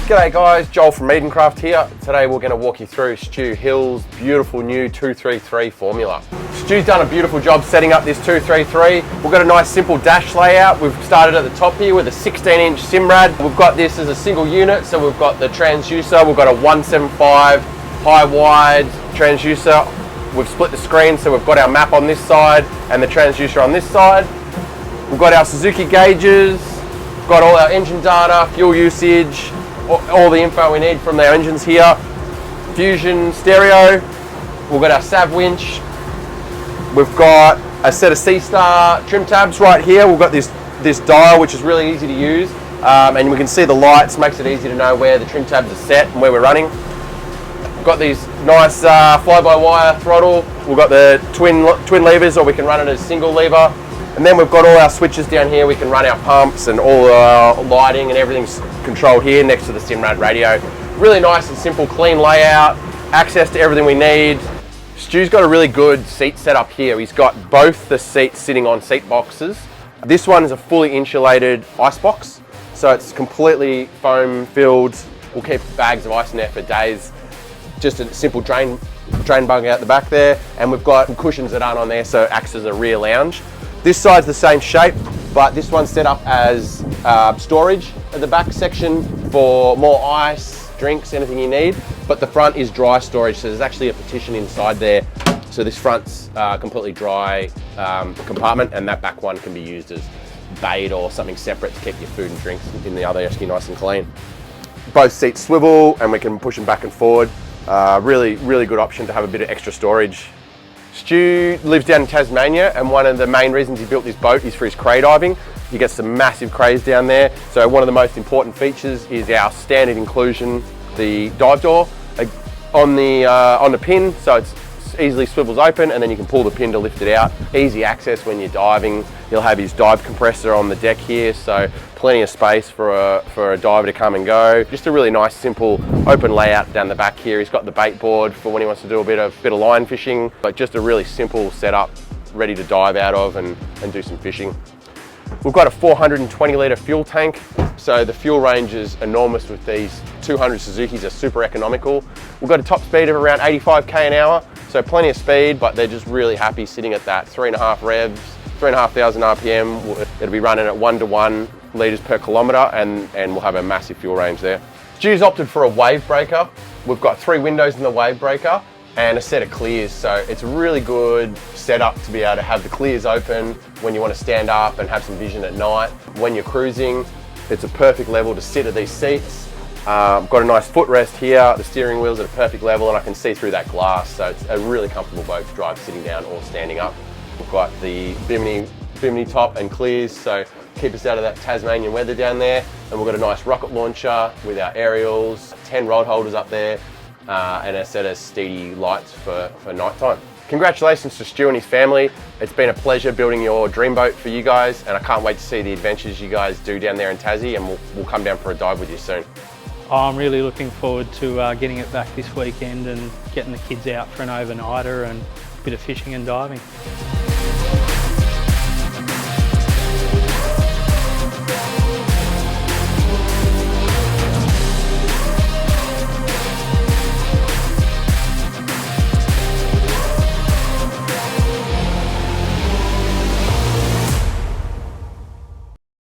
G'day guys, Joel from Edencraft here. Today we're going to walk you through Stu Hill's beautiful new 233 formula. Stu's done a beautiful job setting up this 233. We've got a nice simple dash layout. We've started at the top here with a 16-inch Simrad. We've got this as a single unit, so we've got the transducer. We've got a 175 high-wide transducer. We've split the screen, so we've got our map on this side and the transducer on this side. We've got our Suzuki gauges, we've got all our engine data, fuel usage, all the info we need from our engines here. Fusion stereo, we've got our Savwinch, we've got a set of Seastar trim tabs right here. We've got this dial which is really easy to use, and we can see the lights, makes it easy to know where the trim tabs are set and where we're running. We've got these nice fly-by-wire throttle. We've got the twin levers, or we can run it as single lever. And then we've got all our switches down here. We can run our pumps and all our lighting, and everything's controlled here next to the Simrad radio. Really nice and simple, clean layout, access to everything we need. Stu's got a really good seat setup here. He's got both the seats sitting on seat boxes. This one is a fully insulated ice box, so it's completely foam filled. We'll keep bags of ice in there for days. Just a simple drain bung out the back there, and we've got cushions that aren't on there, so it acts as a rear lounge. This side's the same shape, but this one's set up as storage at the back section for more ice, drinks, anything you need. But the front is dry storage, so there's actually a partition inside there. So this front's completely dry compartment, and that back one can be used as bait or something separate to keep your food and drinks in the other SQ nice and clean. Both seats swivel, and we can push them back and forward. Really good option to have a bit of extra storage. Stu lives down in Tasmania, and one of the main reasons he built this boat is for his cray diving. You get some massive crays down there, so one of the most important features is our standard inclusion, the dive door on the pin, so it easily swivels open, and then you can pull the pin to lift it out. Easy access when you're diving. He'll have his dive compressor on the deck here, so plenty of space for a diver to come and go. Just a really nice, simple, open layout down the back here. He's got the bait board for when he wants to do a bit of line fishing, but just a really simple setup, ready to dive out of and do some fishing. We've got a 420 litre fuel tank, so the fuel range is enormous with these 200 Suzukis. Are super economical. We've got a top speed of around 85k an hour, so plenty of speed, but they're just really happy sitting at that 3.5 revs, 3,500 RPM. It'll be running at 1 to 1 litres per kilometre, and we'll have a massive fuel range there. Stu's opted for a wavebreaker. We've got 3 windows in the wavebreaker and a set of clears, so it's a really good setup to be able to have the clears open when you want to stand up and have some vision at night. When you're cruising, it's a perfect level to sit at these seats. Got a nice footrest here, the steering wheel's at a perfect level, and I can see through that glass, so it's a really comfortable boat to drive sitting down or standing up. We've got the bimini top and clears, so keep us out of that Tasmanian weather down there. And we've got a nice rocket launcher with our aerials, 10 rod holders up there, and a set of steady lights for night time. Congratulations to Stu and his family. It's been a pleasure building your dream boat for you guys, and I can't wait to see the adventures you guys do down there in Tassie, and we'll come down for a dive with you soon. I'm really looking forward to getting it back this weekend and getting the kids out for an overnighter and a bit of fishing and diving.